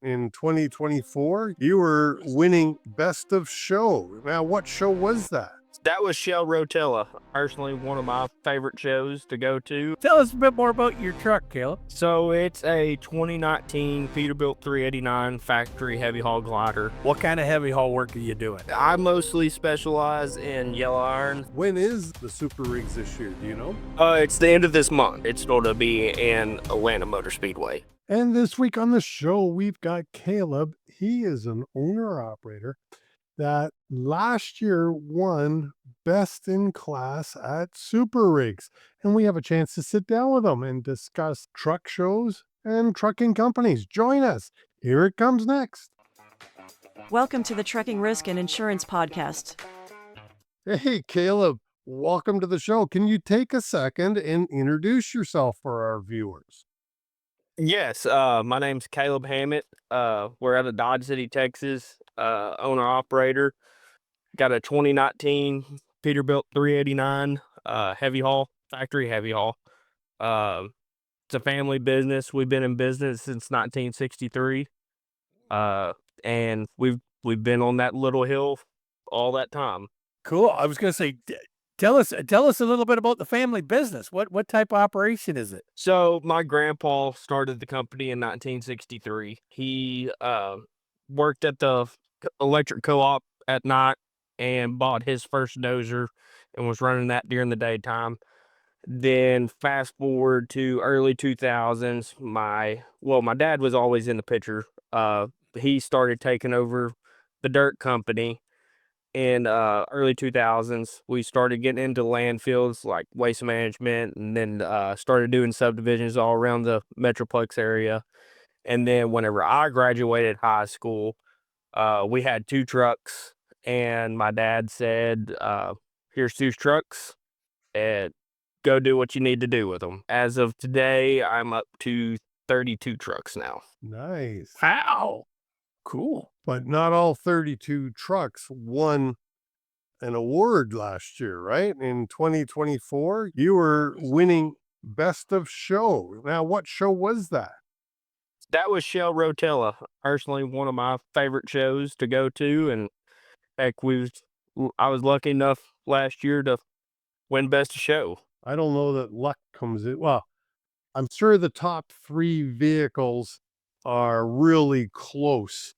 in 2024, you were winning Best of Show. Now, what show was that? That was Shell Rotella, personally one of my favorite shows to go to. Tell us a bit more about your truck, Kaleb. So it's a 2019 Peterbilt 389 factory heavy haul glider. What kind of heavy haul work are you doing? I mostly specialize in yellow iron. When is the Super Rigs this year? Do you know? It's the end of this month. It's going to be in Atlanta Motor Speedway. And this week on the show, we've got Kaleb. He is an owner-operator that last year won Best in Class at Super Rigs. And we have a chance to sit down with him and discuss truck shows and trucking companies. Join us. Here it comes next. Welcome to the Trucking Risk and Insurance Podcast. Hey, Kaleb, welcome to the show. Can you take a second and introduce yourself for our viewers? Yes, my name's Kaleb Hammett. We're out of Dodge City, Texas. Owner operator. Got a 2019 Peterbilt 389 heavy haul, factory heavy haul. It's a family business. We've been in business since 1963. And we've been on that little hill all that time. Cool. I was going to say, tell us a little bit about the family business. What type of operation is it? So my grandpa started the company in 1963. He worked at the electric co-op at night and bought his first dozer and was running that during the daytime. Then fast forward to early 2000s, my dad was always in the picture. He started taking over the dirt company in early 2000s. We started getting into landfills like waste management, and then started doing subdivisions all around the Metroplex area. And then whenever I graduated high school, we had 2 trucks, and my dad said, here's 2 trucks, and go do what you need to do with them. As of today, I'm up to 32 trucks now. Nice. Wow. Cool. But not all 32 trucks won an award last year, right? In 2024, you were winning Best of Show. Now, what show was that? That was Shell Rotella, personally one of my favorite shows to go to, and heck, I was lucky enough last year to win Best of Show. I don't know that luck comes in. Well, I'm sure the top 3 vehicles are really close,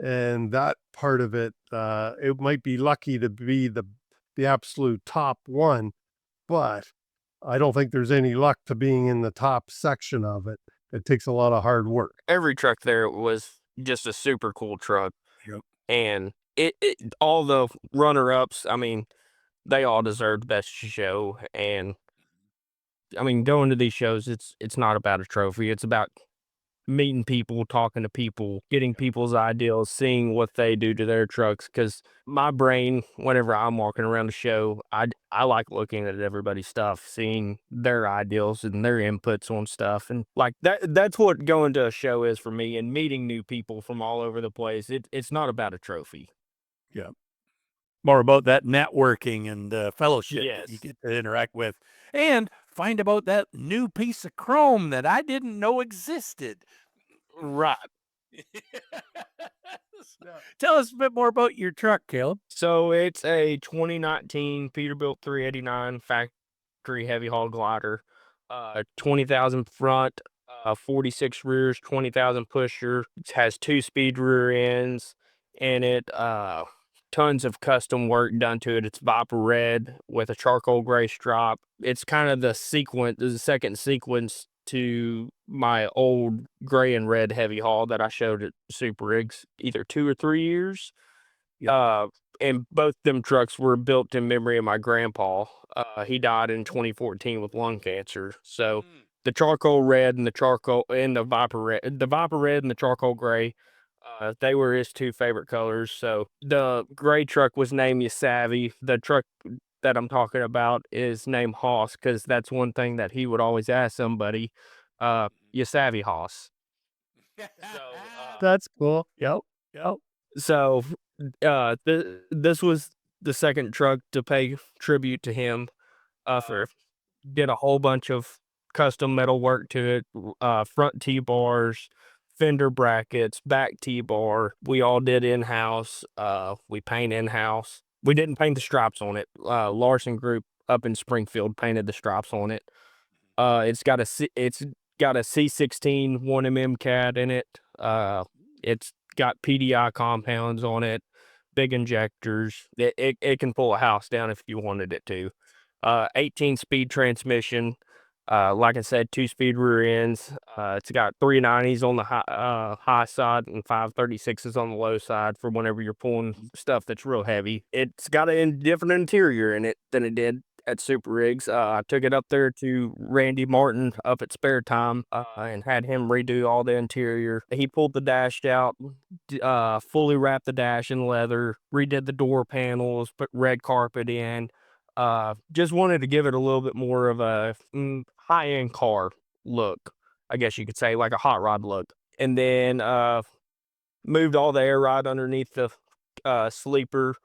and that part of it, it might be lucky to be the absolute top one, but I don't think there's any luck to being in the top section of it. It takes a lot of hard work. Every truck there was just a super cool truck. Yep. And it all the runner-ups, I mean, they all deserved Best Show. And I mean, going to these shows, it's not about a trophy. It's about meeting people, talking to people, getting people's ideals, seeing what they do to their trucks. Because my brain, whenever I'm walking around the show, I like looking at everybody's stuff, seeing their ideals and their inputs on stuff. And like that's what going to a show is for me, and meeting new people from all over the place. It's not about a trophy. Yeah. More about that networking and fellowship Yes. that you get to interact with, and find about that new piece of chrome that I didn't know existed. Right. Tell us a bit more about your truck, Kaleb. So it's a 2019 Peterbilt 389 factory heavy haul glider. 20,000 front, 46 rears, 20,000 pusher. It has 2 speed rear ends, and it tons of custom work done to it. It's Viper red with a charcoal gray stripe. It's kind of the second sequence to my old gray and red heavy haul that I showed at Super Rigs either 2 or 3 years. And both them trucks were built in memory of my grandpa. He died in 2014 with lung cancer. So the charcoal red and the Viper red and the charcoal gray, they were his 2 favorite colors. So the gray truck was named Yasavi. The truck that I'm talking about is named Hoss, because that's one thing that he would always ask somebody, Yasavi Hoss. That's cool. Yep. So this was the second truck to pay tribute to him. Did a whole bunch of custom metal work to it, front T-bars, fender brackets, back T-bar. We all did in-house. We paint in-house. We didn't paint the stripes on it. Larson Group up in Springfield painted the stripes on it. It's got a C16 1mm cat in it. It's got PDI compounds on it, big injectors. It can pull a house down if you wanted it to. 18-speed transmission. Like I said, 2-speed rear ends. It's got 390s on the high side and 536s on the low side for whenever you're pulling stuff that's real heavy. It's got a different interior in it than it did at Super Rigs. I took it up there to Randy Martin up at Spare Time and had him redo all the interior. He pulled the dash out, fully wrapped the dash in leather, redid the door panels, put red carpet in. Just wanted to give it a little bit more of a high-end car look, I guess you could say, like a hot rod look. And then moved all the air ride underneath the sleeper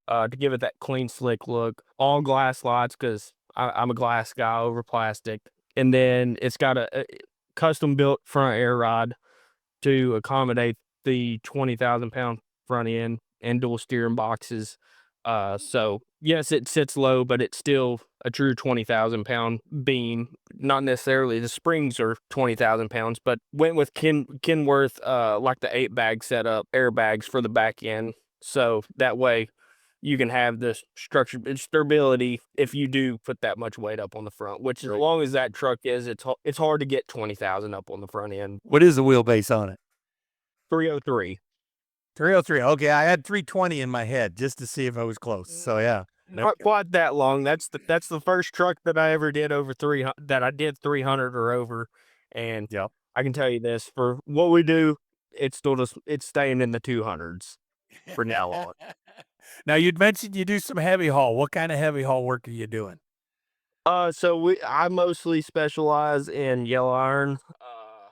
to give it that clean, slick look. All glass lights because I'm a glass guy over plastic. And then it's got a custom-built front air ride to accommodate the 20,000-pound front end and dual steering boxes. So yes, it sits low, but it's still a true 20,000-pound beam. Not necessarily the springs are 20,000 pounds, but went with Kenworth, like the 8-bag setup, airbags for the back end. So that way you can have the structure and stability if you do put that much weight up on the front, which as long as that truck is, it's hard to get 20,000 up on the front end. What is the wheelbase on it? 303. 303. Okay, I had 320 in my head just to see if I was close. So yeah, Not quite that long. That's the first truck that I ever did over 300, that I did 300 or over. And Yep. I can tell you this, for what we do, it's staying in the 200s for now on. Now you'd mentioned you do some heavy haul. What kind of heavy haul work are you doing? So I mostly specialize in yellow iron.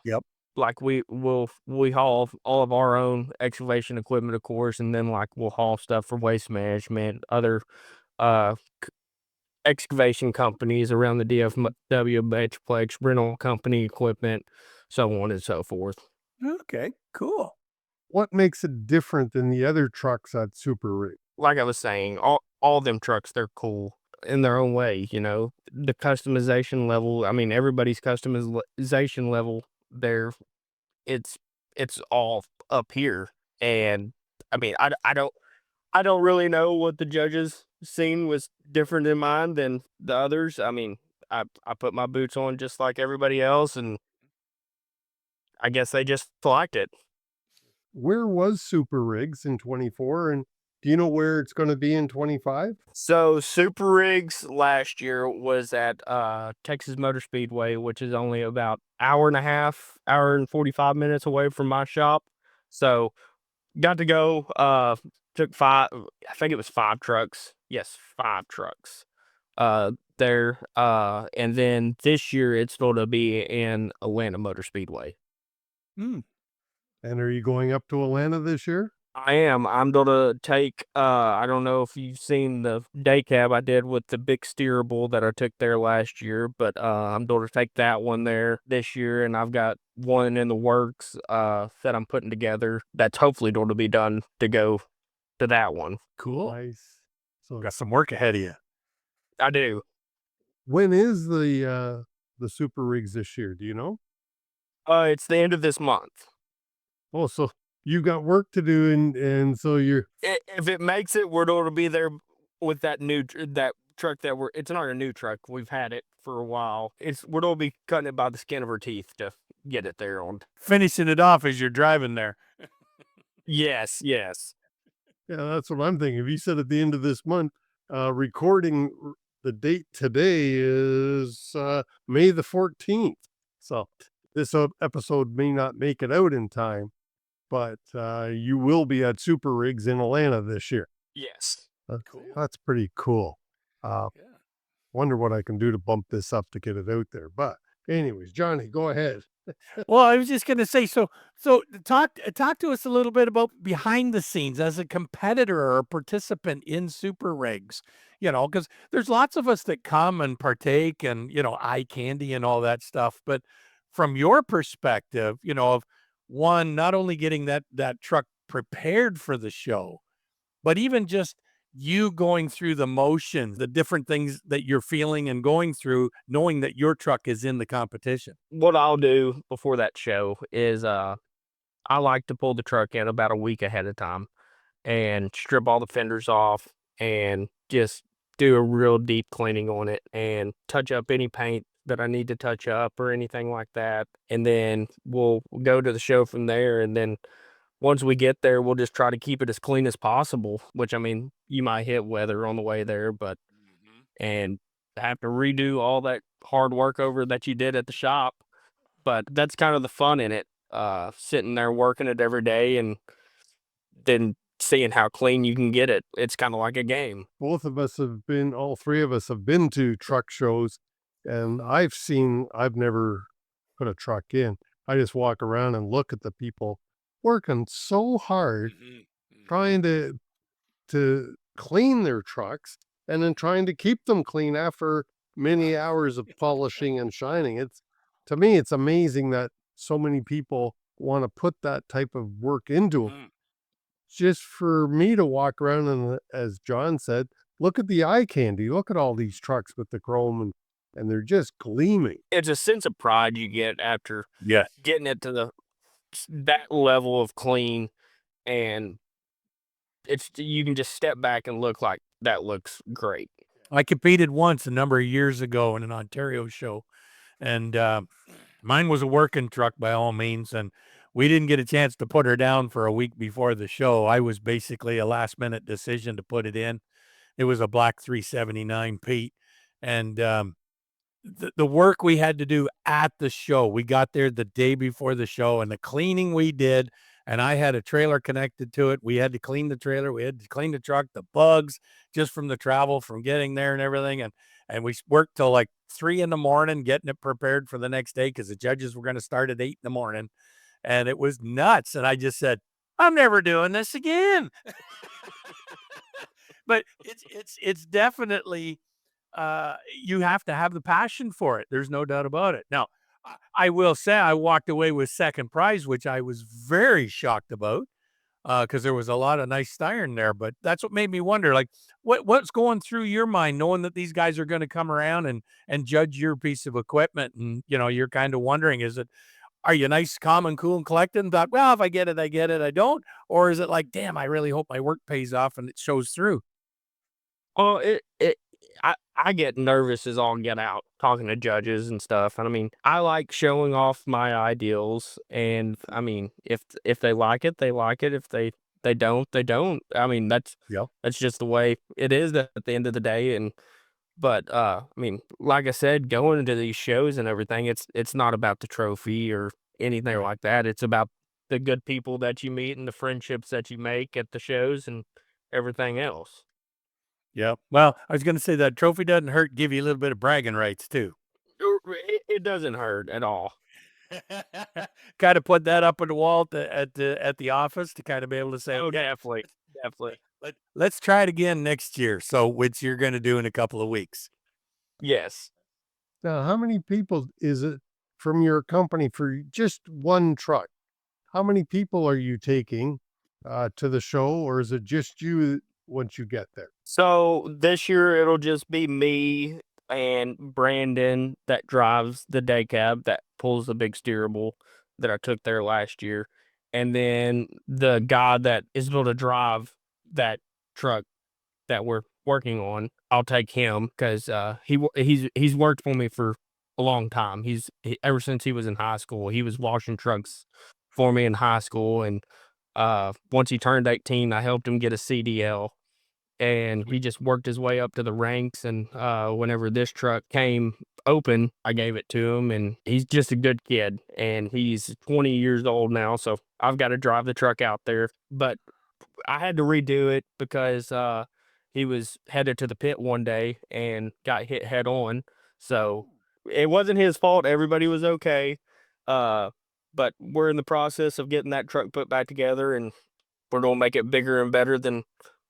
Yep. Like we haul all of our own excavation equipment, of course, and then like we'll haul stuff for waste management, other excavation companies around the DFW Metroplex, rental company equipment, so on and so forth. Okay, cool. What makes it different than the other trucks at Super Rig? Like I was saying, all them trucks, they're cool in their own way, you know. The customization level, I mean, everybody's customization level there, it's all up here. And I mean, I don't really know what the judges seen was different in mine than the others. I mean, I put my boots on just like everybody else, and I guess they just liked it. Where was Super Rigs in 24, and do you know where it's going to be in 25? So Super Rigs last year was at Texas Motor Speedway, which is only about hour and 45 minutes away from my shop. So got to go, took I think it was 5 trucks. Yes, 5 trucks there. And then this year it's going to be in Atlanta Motor Speedway. Hmm. And are you going up to Atlanta this year? I am. I'm gonna take, I don't know if you've seen the day cab I did with the big steerable that I took there last year, but I'm gonna take that one there this year, and I've got one in the works that I'm putting together that's hopefully going to be done to go to that one. Cool. Nice. So Got some work ahead of you. I do. when is the Super Rigs this year? Do you know? It's the end of this month. Oh, so you got work to do, and so you're If it makes it, we're going to be there with that that truck it's not a new truck. We've had it for a while. We're going to be cutting it by the skin of our teeth to get it there on. Finishing it off as you're driving there. Yes. yeah, that's what I'm thinking. If you said at the end of this month, recording the date today is May the 14th. So this episode may not make it out in time, but you will be at Super Rigs in Atlanta this year. Yes. Cool. That's pretty cool. Yeah. Wonder what I can do to bump this up to get it out there. But anyways, Johnny, go ahead. Well, I was just going to say, so talk to us a little bit about behind the scenes as a competitor or a participant in Super Rigs, you know, because there's lots of us that come and partake and, you know, eye candy and all that stuff. But from your perspective, you know, of one, not only getting that truck prepared for the show, but even just you going through the motions, the different things that you're feeling and going through, knowing that your truck is in the competition. What I'll do before that show is I like to pull the truck in about a week ahead of time and strip all the fenders off and just do a real deep cleaning on it and touch up any paint that I need to touch up or anything like that. And then we'll go to the show from there. And then once we get there, we'll just try to keep it as clean as possible, which I mean, you might hit weather on the way there, but and have to redo all that hard work over that you did at the shop. But that's kind of the fun in it. Sitting there working it every day and then seeing how clean you can get it. It's kind of like a game. All three of us have been to truck shows, and I've never put a truck in. I just walk around and look at the people working so hard, trying to clean their trucks and then trying to keep them clean after many hours of polishing and shining. To me, it's amazing that so many people want to put that type of work into them. Just for me to walk around and, as John said, look at the eye candy. Look at all these trucks with the chrome and they're just gleaming. It's a sense of pride you get after Yes. getting it to that level of clean, and you can just step back and look like that looks great. I competed once a number of years ago in an Ontario show, and mine was a working truck by all means, and we didn't get a chance to put her down for a week before the show. I was basically a last-minute decision to put it in. It was a black 379 Pete, and the work we had to do at the show, we got there the day before the show, and the cleaning we did, and I had a trailer connected to it. We had to clean the trailer. We had to clean the truck, the bugs, just from the travel, from getting there and everything. And we worked till like 3 a.m, getting it prepared for the next day because the judges were going to start at 8 a.m. And it was nuts. And I just said, I'm never doing this again. But it's definitely, you have to have the passion for it. There's no doubt about it. Now, I will say I walked away with second prize, which I was very shocked about because there was a lot of nice iron there. But that's what made me wonder, like, what's going through your mind knowing that these guys are going to come around and judge your piece of equipment, and you're kind of wondering, are you nice, calm, and cool and collected and thought, well, if I get it, I get it, I don't? Or is it like, damn, I really hope my work pays off and it shows through? Well, I get nervous as all get out talking to judges and stuff. And I mean, I like showing off my ideals. And I mean, if they like it, they like it. If they don't, they don't. I mean, that's just the way it is at the end of the day. But I mean, like I said, going into these shows and everything, it's not about the trophy or anything like that. It's about the good people that you meet and the friendships that you make at the shows and everything else. Yeah. Well, I was going to say that trophy doesn't hurt, give you a little bit of bragging rights too. It doesn't hurt at all. Kind of put that up on the wall at the office to kind of be able to say, Oh, okay, definitely. let's try it again next year. So, which you're going to do in a couple of weeks. Yes. Now, how many people is it from your company for just one truck? How many people are you taking to the show, or is it just you once you get there? So this year it'll just be me and Brandon that drives the day cab that pulls the big steerable that I took there last year. And then the guy that is able to drive that truck that we're working on, I'll take him because he's worked for me for a long time. Ever since he was in high school, he was washing trucks for me in high school. And once he turned 18, I helped him get a CDL. And he just worked his way up to the ranks. And whenever this truck came open, I gave it to him. And he's just a good kid. And he's 20 years old now, so I've got to drive the truck out there. But I had to redo it because he was headed to the pit one day and got hit head on. So it wasn't his fault. Everybody was okay. But we're in the process of getting that truck put back together, and we're going to make it bigger and better than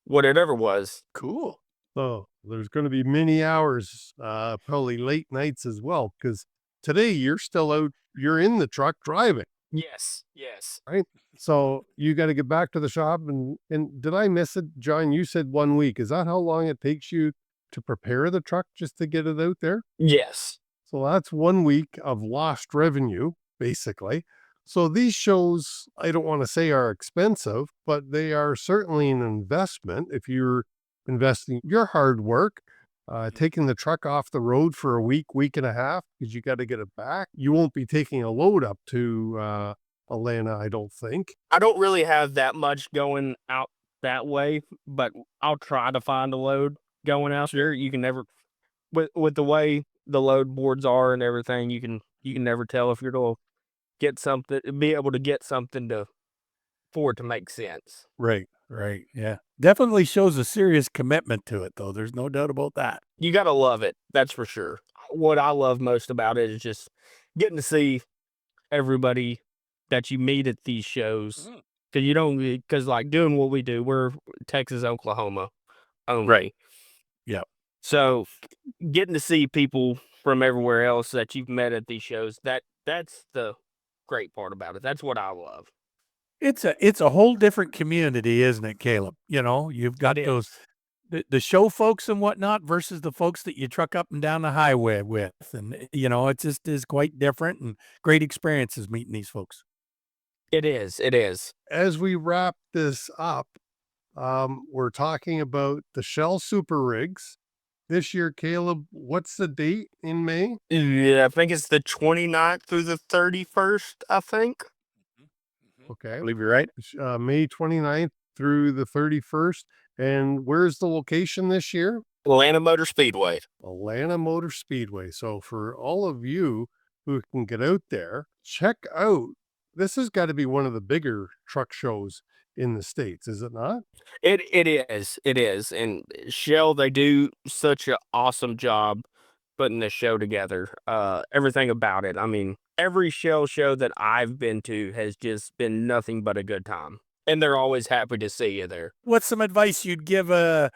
what it ever was. Cool. So there's going to be many hours, probably late nights as well, because today you're still out, you're in the truck driving. Yes. Yes. right? So you got to get back to the shop. And did I miss it, John? You said 1 week. Is that how long it takes you to prepare the truck just to get it out there? Yes. So that's 1 week of lost revenue, basically. So these shows, I don't want to say are expensive, but they are certainly an investment. If you're investing your hard work, taking the truck off the road for a week, week and a half, because you got to get it back. You won't be taking a load up to Atlanta, I don't think. I don't really have that much going out that way, but I'll try to find a load going out there. You can never, with the way the load boards are and everything, you can never tell if you're going to get something, be able to get something for it to make sense. Right. Yeah. Definitely shows a serious commitment to it, though. There's no doubt about that. You got to love it. That's for sure. What I love most about it is just getting to see everybody that you meet at these shows. Because like doing what we do, we're Texas, Oklahoma only. Right. Yep. So getting to see people from everywhere else that you've met at these shows, that's the great part about it. That's what I love. It's a whole different community, isn't it, Caleb? You know, you've got It those the show folks and whatnot versus the folks that you truck up and down the highway with. And, you know, it just is quite different and great experiences meeting these folks. It is. It is. As we wrap this up, we're talking about the Shell Super Rigs. This year, Caleb, what's the date in May? Yeah, I think it's the 29th through the 31st, I think. Okay. I believe you're right. May 29th through the 31st. And where's the location this year? Atlanta Motor Speedway. Atlanta Motor Speedway. So for all of you who can get out there, check out, this has got to be one of the bigger truck shows in the States, is it not? It is. And Shell, they do such an awesome job putting this show together. Everything about it. I mean, every Shell show that I've been to has just been nothing but a good time. And they're always happy to see you there. What's some advice you'd give a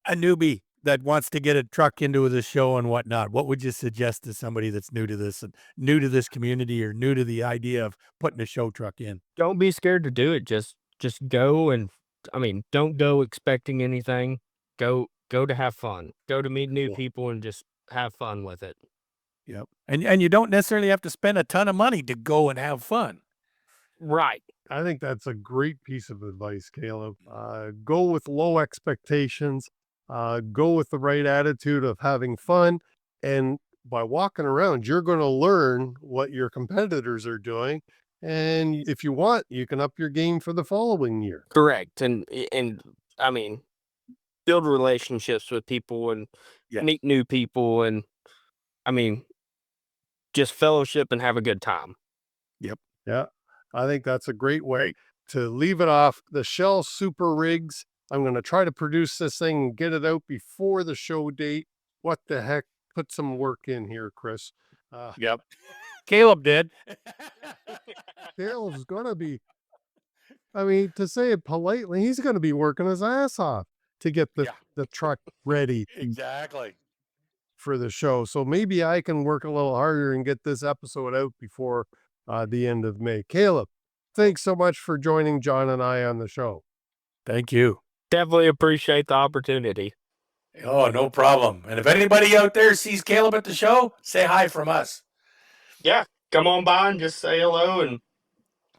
newbie that wants to get a truck into the show and whatnot? What would you suggest to somebody that's new to this and new to this community or new to the idea of putting a show truck in? Don't be scared to do it. Just go, and I mean, don't go expecting anything. Go to have fun. Go to meet new people and just have fun with it. Yep. And you don't necessarily have to spend a ton of money to go and have fun. Right. I think that's a great piece of advice, Caleb. Go with low expectations, go with the right attitude of having fun. And by walking around, you're going to learn what your competitors are doing. And if you want, you can up your game for the following year. Correct. And I mean, build relationships with people and meet new people. And I mean, just fellowship and have a good time. Yep. Yeah. I think that's a great way to leave it off. The Shell Super Rigs. I'm going to try to produce this thing and get it out before the show date. What the heck? Put some work in here, Chris. Yep. Caleb did. Caleb's going to be, I mean, to say it politely, he's going to be working his ass off to get the truck ready. Exactly. For the show. So maybe I can work a little harder and get this episode out before the end of May. Caleb, thanks so much for joining John and I on the show. Thank you. Definitely appreciate the opportunity. Oh, no problem. And if anybody out there sees Caleb at the show, say hi from us. Yeah. Come on by and just say hello and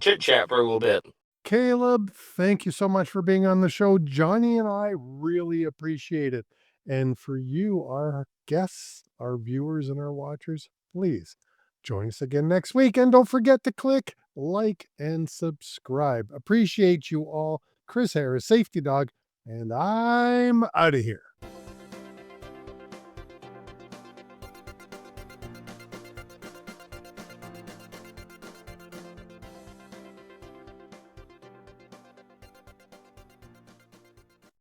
chit chat for a little bit. Caleb, thank you so much for being on the show. Johnny and I really appreciate it. And for you, our guests, our viewers, and our watchers, please join us again next week. And don't forget to click like and subscribe. Appreciate you all. Chris Harris, Safety Dog, and I'm out of here.